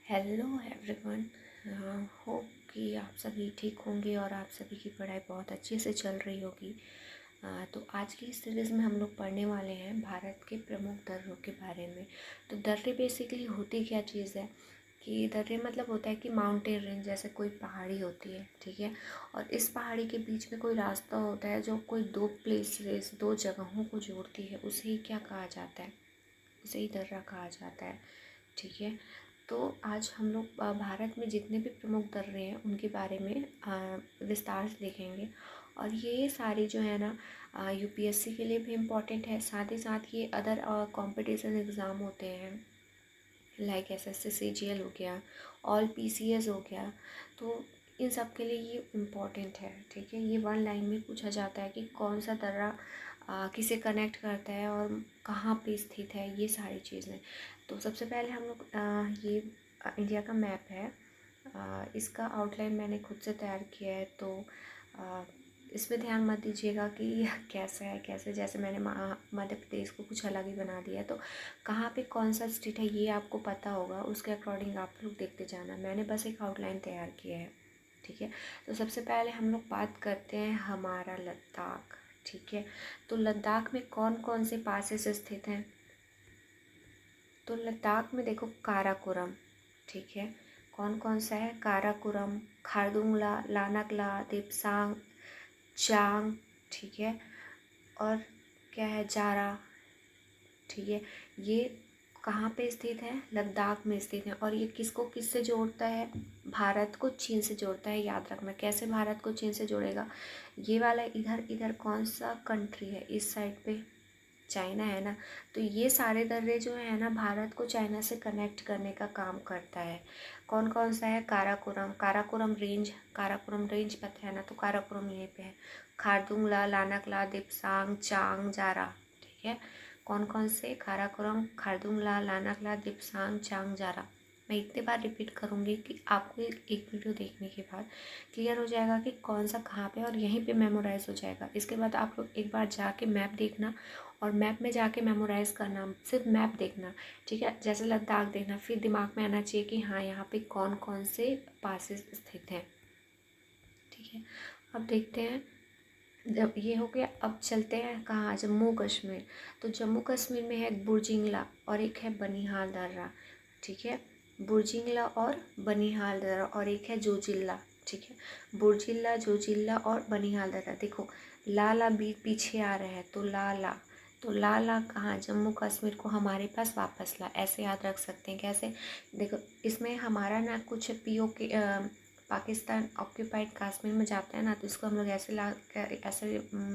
Hello everyone. Hope कि आप सभी ठीक होंगे और आप सभी की पढ़ाई बहुत अच्छे से चल रही होगी। तो आज की इस सीरीज़ में हम लोग पढ़ने वाले हैं भारत के प्रमुख दर्रों के बारे में। तो दर्रे बेसिकली होती क्या चीज़ है कि दर्रे मतलब होता है कि माउंटेन रेंज, जैसे कोई पहाड़ी होती है, ठीक है। और इस पहाड़ी के बीच में कोई रास्ता होता है जो कोई दो प्लेसेस, दो जगहों को जोड़ती है, उसे ही क्या कहा जाता है, उसे ही दर्रा कहा जाता है, ठीक है। तो आज हम लोग भारत में जितने भी प्रमुख दर्रे हैं उनके बारे में विस्तार से देखेंगे। और ये सारे जो है ना यूपीएससी के लिए भी इम्पॉर्टेंट है, साथ ही साथ ये अदर कंपटीशन एग्ज़ाम होते हैं लाइक एसएससी सीजीएल हो गया, ऑल पीसीएस हो गया। तो इन सब के लिए ये इम्पॉर्टेंट है, ठीक है। ये वन लाइन में पूछा जाता है कि कौन सा दर्रा किसे कनेक्ट करता है और कहाँ पे स्थित है, ये सारी चीज़ें। तो सबसे पहले हम लोग ये इंडिया का मैप है, इसका आउटलाइन मैंने खुद से तैयार किया है। तो इसमें ध्यान मत दीजिएगा कि कैसा है, कैसे, जैसे मैंने मध्य प्रदेश को कुछ अलग ही बना दिया है। तो कहाँ पे कौन सा स्टेट है ये आपको पता होगा, उसके अकॉर्डिंग आप लोग देखते जाना। मैंने बस एक आउटलाइन तैयार किया है, ठीक है। तो सबसे पहले हम लोग बात करते हैं हमारा लद्दाख, ठीक है। तो लद्दाख में कौन कौन से पासेस स्थित हैं? तो लद्दाख में देखो काराकोरम, ठीक है। कौन कौन सा है? काराकोरम, खारदुंगला, लानाकला, देपसांग, चांग, ठीक है। और क्या है? जारा, ठीक है। ये कहाँ पे स्थित है? लद्दाख में स्थित है। और ये किसको किससे जोड़ता है? भारत को चीन से जोड़ता है, याद रखना। कैसे भारत को चीन से जोड़ेगा? ये वाला इधर इधर कौन सा कंट्री है? इस साइड पे चाइना है ना। तो ये सारे दर्रे जो है ना भारत को चाइना से कनेक्ट करने का काम करता है। कौन कौन सा है? काराकोरम, काराकोरम रेंज, काराकोरम रेंज पता है ना, तो काराकोरम यहीं पे है। खारदुंगला, लानाकला, दिपसांग, चांग, जारा, ठीक है। कौन कौन से? काराकोरम, खारदुंगला, लानाकला, दिपसांग, चांग, जारा। मैं इतने बार रिपीट करूँगी कि आपको एक वीडियो देखने के बाद क्लियर हो जाएगा कि कौन सा कहाँ पे, और यहीं पे मेमोराइज हो जाएगा। इसके बाद आप लोग एक बार जाके मैप देखना और मैप में जाके मेमोराइज़ करना, सिर्फ मैप देखना, ठीक है। जैसे लद्दाख देखना, फिर दिमाग में आना चाहिए कि हाँ यहाँ पे कौन कौन से पासेस स्थित हैं, ठीक है। अब देखते हैं, जब ये हो गया अब चलते हैं कहाँ? जम्मू कश्मीर। तो जम्मू कश्मीर में है बुर्जिंगला और एक है बनिहाल दर्रा, ठीक है। बुर्जिंगला और बनिहाल दर्रा, और एक है जोजिल्ला, ठीक है। बुर्जिल्ला, जोजिल्ला और बनिहाल दर्रा। देखो लाला भी पीछे आ रहा है, तो लाला, तो लाला कहाँ? जम्मू कश्मीर को हमारे पास वापस ला, ऐसे याद रख सकते हैं। कैसे? देखो इसमें हमारा ना कुछ पीओ के पाकिस्तान ऑक्यूपाइड कश्मीर में जाता है ना, तो इसको हम लोग ऐसे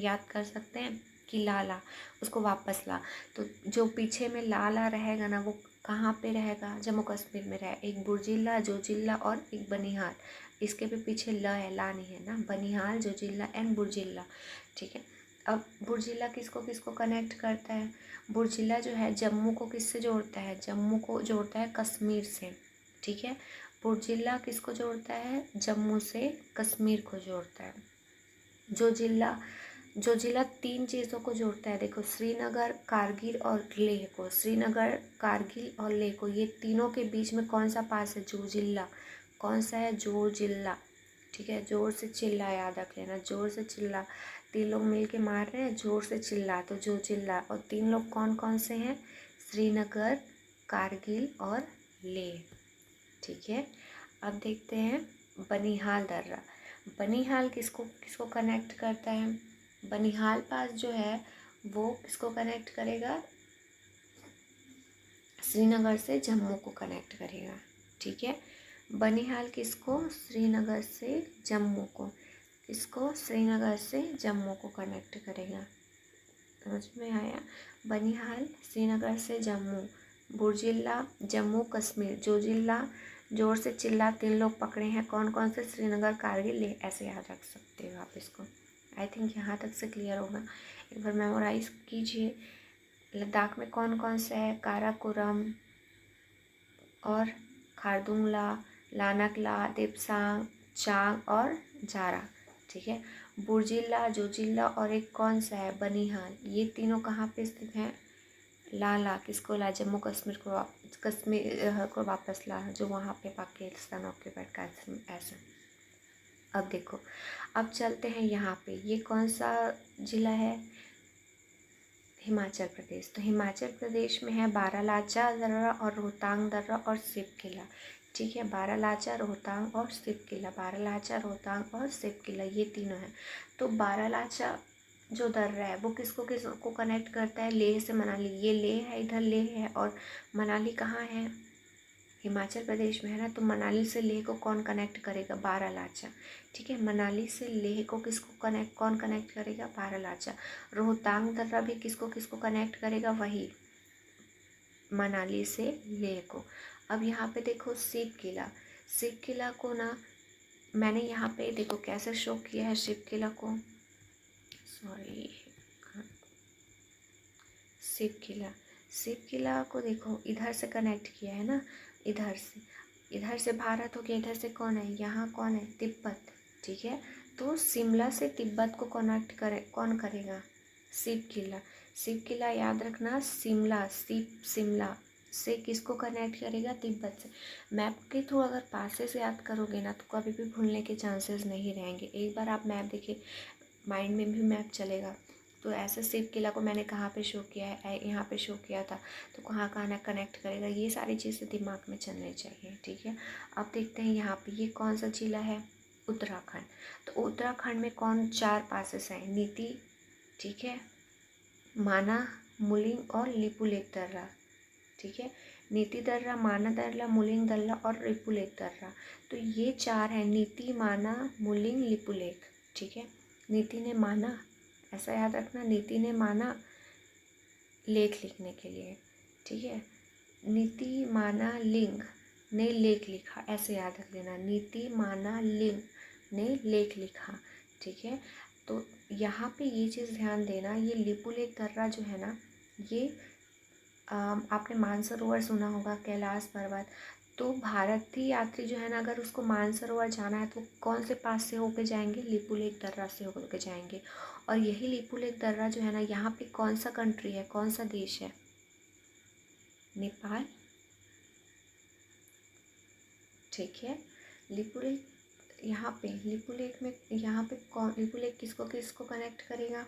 याद कर सकते हैं कि लाला, उसको वापस ला। तो जो पीछे में लाला रहेगा ना, वो कहाँ पे रहेगा? जम्मू कश्मीर में रहे। एक बुर्जिल्ला, जोजिल्ला और एक बनिहाल। इसके भी पीछे ल है, ला नहीं है ना। बनिहाल, जोजिल्ला एंड बुर्जिल्ला, ठीक है। अब बुर्जिल्ला किसको किसको कनेक्ट करता है? बुर्जिल्ला जो है जम्मू को किससे जोड़ता है? जम्मू को जोड़ता है कश्मीर से, ठीक है। बुर्जिल्ला किसको जोड़ता है? जम्मू से कश्मीर को जोड़ता है। जो जिला तीन चीज़ों को जोड़ता है। देखो श्रीनगर, कारगिल और लेह को, श्रीनगर, कारगिल और लेह को, ये तीनों के बीच में कौन सा पास है? जो जिला। कौन सा है? जो जिला, ठीक है। जोर से चिल्ला, याद रख लेना, जोर से चिल्ला। तीन लोग मिल के मार रहे हैं, जोर से चिल्ला, तो जो चिल्ला। और तीन लोग कौन कौन से हैं? श्रीनगर, कारगिल और लेह, ठीक है। अब देखते हैं बनिहाल दर्रा। बनिहाल किसको किसको कनेक्ट करता है? बनिहाल पास जो है वो किसको कनेक्ट करेगा? श्रीनगर से जम्मू को कनेक्ट करेगा, ठीक है। बनिहाल किसको? श्रीनगर से जम्मू को, किसको? श्रीनगर से जम्मू को कनेक्ट करेगा। समझ में आया? बनिहाल श्रीनगर से जम्मू, बुर्जिल्ला जम्मू कश्मीर, जो जिला, जोर से चिल्ला, तीन लोग पकड़े हैं, कौन कौन से? श्रीनगर, कारगिल, लेह, ऐसे याद रख सकते हो आप इसको। आई थिंक यहाँ तक से क्लियर होगा। एक बार मेमोराइज कीजिए। लद्दाख में कौन कौन से है? काराकोरम और खारदुंगला, लानाकला, देपसांग, चांग और जारा, ठीक है। बुर्जिल्ला, जोजिल्ला और एक कौन सा है? बनिहाल। ये तीनों कहाँ पे स्थित हैं? लाला, किसको ला? जम्मू कश्मीर को कश्मीर को वापस ला, जो वहाँ पे पाकिस्तान ऑक्यूपाइड कश्मीर, ऐसा। अब देखो, अब चलते हैं यहाँ पे, ये कौन सा ज़िला है? हिमाचल प्रदेश। तो हिमाचल प्रदेश में है बारालाचा दर्रा और रोहतांग दर्रा और सिप किला। ठीक है, बारालाचा, रोहतांग और सिप किला, बारालाचा, रोहतांग और सिप किला, ये तीनों हैं। तो बारालाचा जो दर्रा है वो किसको कनेक्ट करता है? लेह से मनाली। ये लेह है, इधर लेह है, और मनाली कहाँ है? हिमाचल प्रदेश में है ना। तो मनाली से लेह को कौन कनेक्ट करेगा? बारालाचा। ठीक है, मनाली से लेह को कौन कनेक्ट करेगा? बारालाचा। रोहतांग दर्रा भी किसको कनेक्ट करेगा? वही मनाली से लेह को। अब यहाँ पे देखो सिप किला, सिप किला को ना मैंने यहाँ पे देखो कैसे शो किया है सिप किला को, सॉरी, सिप किला को देखो इधर से कनेक्ट किया है ना, इधर से भारत हो गया, इधर से कौन है? यहाँ कौन है? तिब्बत। ठीक है, तो शिमला से तिब्बत को कौन करेगा? सिप किला याद रखना, शिमला से किसको कनेक्ट करेगा? तिब्बत से। मैप के थ्रू अगर पासे से याद करोगे ना तो कभी भी भूलने के चांसेस नहीं रहेंगे। एक बार आप मैप देखिए, माइंड में भी मैप चलेगा। तो ऐसे सिप किला को मैंने कहाँ पे शो किया है? यहाँ पे शो किया था, तो कहाँ ना कनेक्ट करेगा, ये सारी चीज़ें दिमाग में चलनी चाहिए। ठीक है, अब देखते हैं यहाँ पे ये कौन सा जिला है? उत्तराखंड। तो उत्तराखंड में कौन 4 पासेस हैं? नीति, ठीक है, माना, मुलिंग और लिपुलेख दर्रा। ठीक है, नीति दर्रा, माना दर्रा, मुलिंग दर्रा और लिपुलेख दर्रा। तो ये 4 हैं, नीति, माना, मुलिंग, लिपुलेख। ठीक है, नीति ने माना, ऐसा याद रखना, नीति ने माना लेख लिखने के लिए। ठीक है, नीति माना लिंग ने लेख लिखा, ऐसे याद रख लेना, नीति माना लिंग ने लेख लिखा। ठीक है, तो यहाँ पे ये चीज़ ध्यान देना, ये लिपुलेख दर्रा जो है ना, ये आपने मानसरोवर सुना होगा, कैलाश पर्वत। तो भारतीय यात्री जो है ना, अगर उसको मानसरोवर जाना है तो कौन से पास से होके जाएंगे? लिपुलेख दर्रा से होके जाएंगे। और यही लिपुलेख दर्रा जो है ना, यहाँ पे कौन सा कंट्री है, कौन सा देश है? नेपाल। ठीक है, लिपुलेख, यहाँ पे लिपुलेख में, यहाँ पे लिपुलेख किसको कनेक्ट करेगा?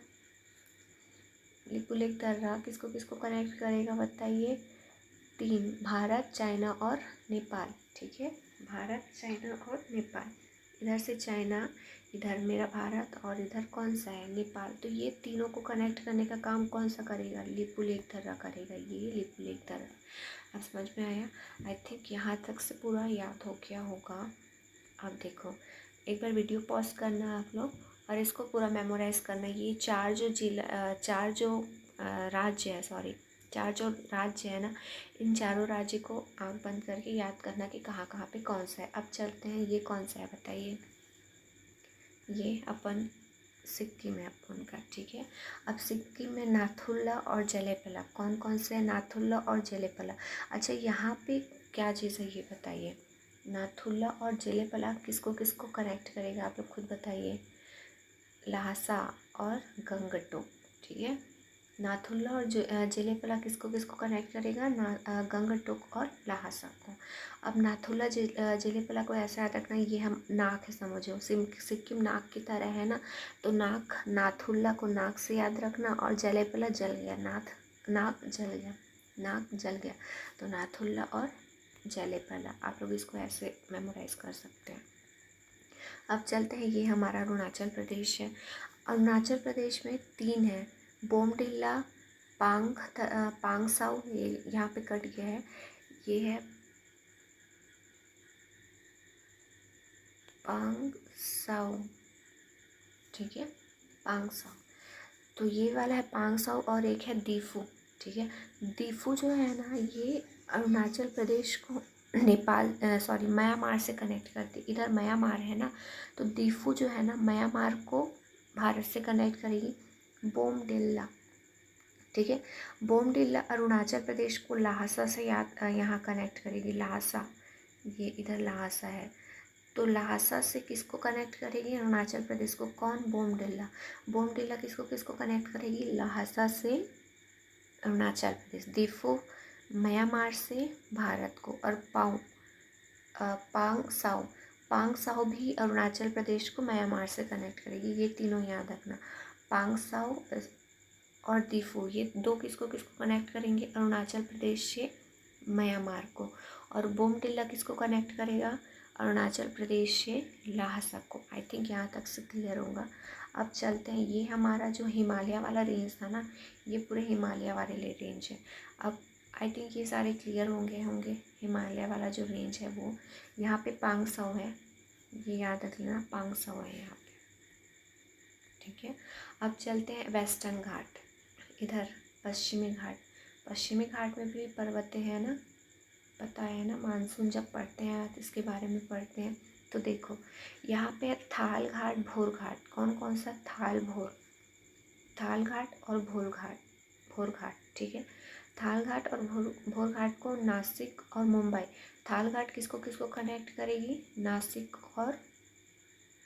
लिपुलेख दर्रा किसको कनेक्ट करेगा बताइए? 3, भारत, चाइना और नेपाल। ठीक है, भारत, चाइना और नेपाल। इधर से चाइना, इधर मेरा भारत, और इधर कौन सा है? नेपाल। तो ये तीनों को कनेक्ट करने का काम कौन सा करेगा? लिपुलेख दर्रा करेगा, ये लिपुलेख दर्रा। अब समझ में आया? आई थिंक यहाँ तक से पूरा याद हो गया होगा। अब देखो, एक बार वीडियो पॉज करना आप लोग और इसको पूरा मेमोराइज़ करना। ये चार जो राज्य है ना, इन चारों राज्य को आँख बंद करके याद करना कि कहाँ कहाँ पे कौन सा है। अब चलते हैं, ये कौन सा है बताइए? ये अपन सिक्किम है अपन का। ठीक है, अब सिक्किम में नाथुला और जलेपला, कौन से है? नाथुला और जलेपला। अच्छा, यहाँ पे क्या चीज़ है ये बताइए? नाथुला और जलेपला किसको कनेक्ट करेगा? आप लोग खुद बताइए। ल्हासा और गंगटोक। ठीक है, नाथुला और जलेपला किसको कनेक्ट करेगा? गंगटोक और ल्हासा को। अब नाथुला जलेपला को ऐसा याद रखना, ये हम नाक है, समझो सिक्किम नाक की तरह है ना, तो नाथुला को नाक से याद रखना, और जलेपला जल गया, नाक जल गया, तो नाथुला और जलेपला। आप लोग इसको ऐसे मेमोराइज कर सकते हैं। अब चलते हैं, ये हमारा अरुणाचल प्रदेश है। अरुणाचल प्रदेश में 3 है, बोमडिल्ला, पांगसाउ, ये यहाँ पे कट गया है, ये है पांगसाउ। ठीक है, पांगसाउ, तो ये वाला है पांगसाउ, और एक है दीफू। ठीक है, दीफू जो है ना, ये अरुणाचल प्रदेश को म्यांमार से कनेक्ट करती। इधर म्यांमार है ना, तो दीफू जो है ना, म्यांमार को भारत से कनेक्ट करेगी। बोमडिल्ला, ठीक है, बोमडिल्ला अरुणाचल प्रदेश को ल्हासा से यहाँ कनेक्ट करेगी। ल्हासा, ये इधर ल्हासा है, तो ल्हासा से किसको कनेक्ट करेगी? अरुणाचल प्रदेश को। कौन? बोमडिल्ला किसको कनेक्ट करेगी? ल्हासा से अरुणाचल प्रदेश। दीफू म्यांमार से भारत को, और पांग साओ भी अरुणाचल प्रदेश को म्यांमार से कनेक्ट करेगी। ये तीनों याद रखना, पांग साओ और दीफू, ये दो किसको किसको कनेक्ट करेंगे, अरुणाचल प्रदेश से म्यांमार को। और बोमडिल्ला किसको कनेक्ट करेगा, अरुणाचल प्रदेश से ल्हासा को। आई थिंक यहाँ तक से क्लियर होगा। अब चलते हैं, ये हमारा जो हिमालय वाला रेंज था ना, ये पूरे हिमालय वाले रेंज है। अब आई थिंक ये सारे क्लियर होंगे। हिमालय वाला जो रेंज है वो यहाँ पे पांग साओ है, ये याद रख लेना, पांग साओ है यहाँ पे, ठीक है। अब चलते हैं वेस्टर्न घाट, इधर पश्चिमी घाट में भी पर्वतें हैं ना, पता है ना, मानसून जब पढ़ते हैं तो इसके बारे में पढ़ते हैं। तो देखो यहाँ पे थाल घाट, भोर घाट, कौन कौन सा, थाल घाट और भोर घाट, ठीक है। थाल घाट और भोर घाट को नासिक और मुंबई, थाल घाट किसको किसको कनेक्ट करेगी, नासिक और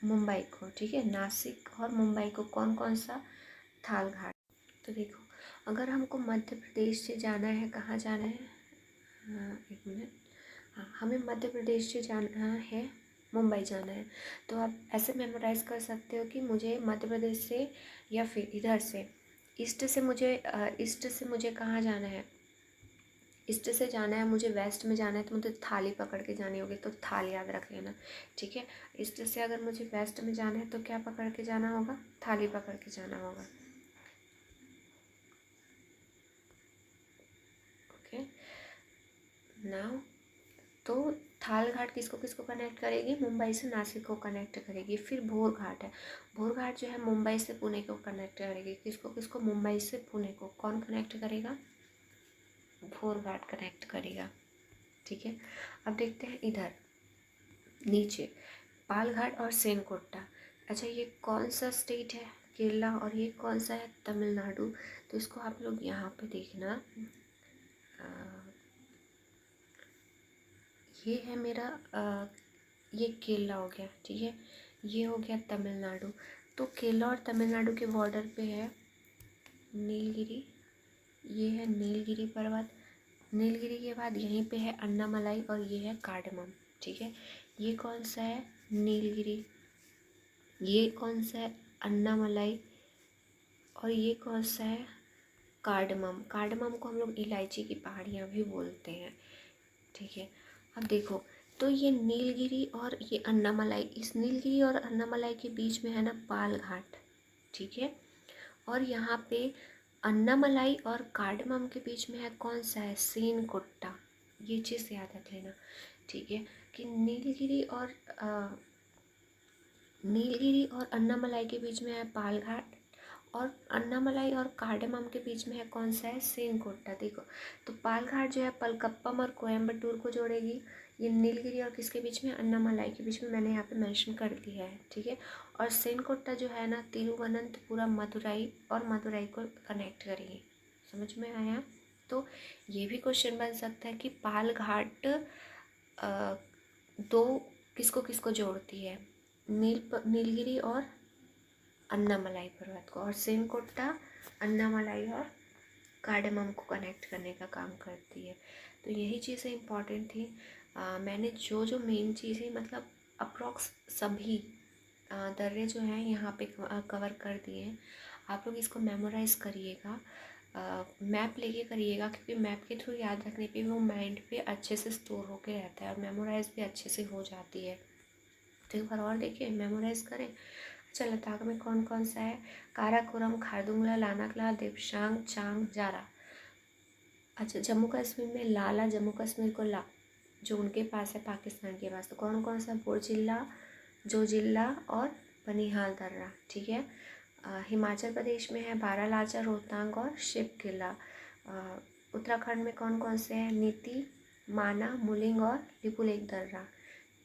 मुंबई को, ठीक है। नासिक और मुंबई को कौन कौन सा, थाल घाट। तो देखो अगर हमको मध्य प्रदेश से जाना है, कहाँ जाना है, एक मिनट, हाँ, हमें मध्य प्रदेश से जाना है, मुंबई जाना है। तो आप ऐसे मेमोराइज़ कर सकते हो कि मुझे मध्य प्रदेश से या फिर इधर से ईस्ट से मुझे कहाँ जाना है, ईस्ट से जाना है मुझे, वेस्ट में जाना है तो मुझे थाली पकड़ के जानी होगी, तो थाल याद रख लेना, ठीक है। ईस्ट से अगर मुझे वेस्ट में जाना है तो क्या पकड़ के जाना होगा, थाली पकड़ के जाना होगा, ओके। नाउ तो थाल घाट किसको किसको कनेक्ट करेगी, मुंबई से नासिक को कनेक्ट करेगी। फिर भोर घाट है, भोर घाट जो है मुंबई से पुणे को कनेक्ट करेगी, किसको किसको, मुंबई से पुणे को। कौन कनेक्ट करेगा, भोर घाट कनेक्ट करेगा, ठीक है। अब देखते हैं इधर नीचे, पालघाट और सेनकोट्टा। अच्छा ये कौन सा स्टेट है, केरला, और ये कौन सा है, तमिलनाडु। तो इसको आप लोग यहाँ पे देखना, ये है मेरा ये केरला हो गया, ठीक है, ये हो गया तमिलनाडु। तो केरला और तमिलनाडु के बॉर्डर पे है नीलगिरी, ये है नीलगिरी पर्वत। नीलगिरी के बाद यहीं पे है अन्नामलाई और ये है कार्डमम, ठीक है। ये कौन सा है, नीलगिरी, ये कौन सा है, अन्नामलाई, और ये कौन सा है, कार्डमम। कार्डमम को हम लोग इलायची की पहाड़ियाँ भी बोलते हैं, ठीक है। अब देखो तो ये नीलगिरी और ये अन्नामलाई, इस नीलगिरी और अन्नामलाई के बीच में है ना पाल घाट, ठीक है। और यहाँ पे अन्नामलाई और कार्डमम के बीच में है कौन सा है, सेनकोट्टा। ये चीज़ याद रख लेना, ठीक है, कि नीलगिरी और अन्नामलाई के बीच में है पाल घाट, और अन्नामलाई और कार्डमम के बीच में है कौन सा है, सेनकोट्टा। देखो तो पाल घाट जो है पलकप्पम और कोयम्बटूर को जोड़ेगी, ये नीलगिरी और किसके बीच में, अन्नामलाई के बीच में, मैंने यहाँ पे मेंशन कर दिया है, ठीक है। और सेनकोट्टा जो है ना तिरुवनंतपुरम मदुराई को कनेक्ट करेगी, समझ में आया। तो ये भी क्वेश्चन बन सकता है कि पाल घाट दो किसको किसको जोड़ती है, नीलगिरी और अन्नामलाई पर्वत को, और सेनकोट्टा अन्नामलाई और कार्डमम को कनेक्ट करने का काम करती है। तो यही चीज़ें इंपॉर्टेंट थी। मैंने जो जो मेन चीज़ें मतलब अप्रॉक्स सभी दर्रे जो हैं यहाँ पे कवर कर दिए हैं। आप लोग इसको मेमोराइज़ करिएगा, मैप लेके करिएगा, क्योंकि मैप के थ्रू याद रखने पे वो माइंड पे अच्छे से स्टोर होके रहता है और मेमोराइज़ भी अच्छे से हो जाती है। तो एक बार और देखिए, मेमोराइज़ करें। अच्छा लद्दाख में कौन कौन सा है, काराकोरम, खारदुंगला, लानाकला, देवशांग, चांग, जारा। अच्छा जम्मू कश्मीर में लाला, जम्मू कश्मीर को ला, जो उनके पास है पाकिस्तान के पास। तो कौन कौन सा, बोरजिल्ला, जोजिल्ला और बनिहाल दर्रा, ठीक है। हिमाचल प्रदेश में है बारालाचा, रोहतांग और शिव किला। उत्तराखंड में कौन कौन से हैं, नीति, माना, मुलिंग और लिपुलेख दर्रा।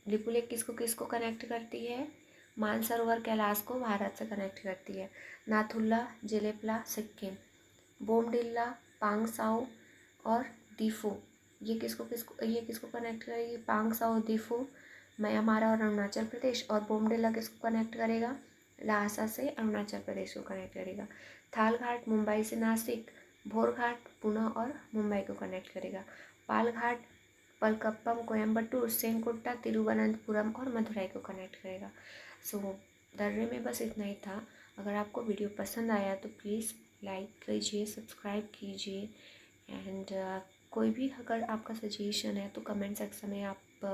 लिपुलेख किसको किसको कनेक्ट करती है, मानसरोवर कैलाश को भारत से कनेक्ट करती है। नाथुल्ला, जेलेपला, सिक्किम। बोमडिल्ला, पांगसाओ और दीफू, ये किसको कनेक्ट करेगी, पांगसाओ, दीफू, म्यांमार और अरुणाचल प्रदेश। और बोमडिल्ला किसको कनेक्ट करेगा, ल्हासा से अरुणाचल प्रदेश को कनेक्ट करेगा। थाल घाट मुंबई से नासिक, भोरघाट पुणे और मुंबई को कनेक्ट करेगा। पालघाट पलक्कम, कोयम्बटूर, सेंकुट्टा, तिरुवनंतपुरम और मदुरई को कनेक्ट करेगा। सो दर्रे में बस इतना ही था। अगर आपको वीडियो पसंद आया तो प्लीज़ लाइक कीजिए, सब्सक्राइब कीजिए एंड कोई भी अगर आपका सजेशन है तो कमेंट सेक्शन में आप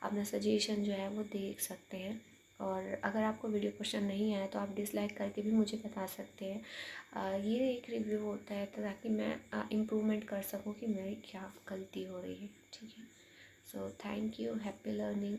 अपना सजेशन जो है वो दे सकते हैं। और अगर आपको वीडियो पसंद नहीं आया तो आप डिसलाइक करके भी मुझे बता सकते हैं। ये एक रिव्यू होता है ताकि मैं इम्प्रूवमेंट कर सकूं कि मेरी क्या गलती हो रही है। ठीक है, so thank you, happy learning.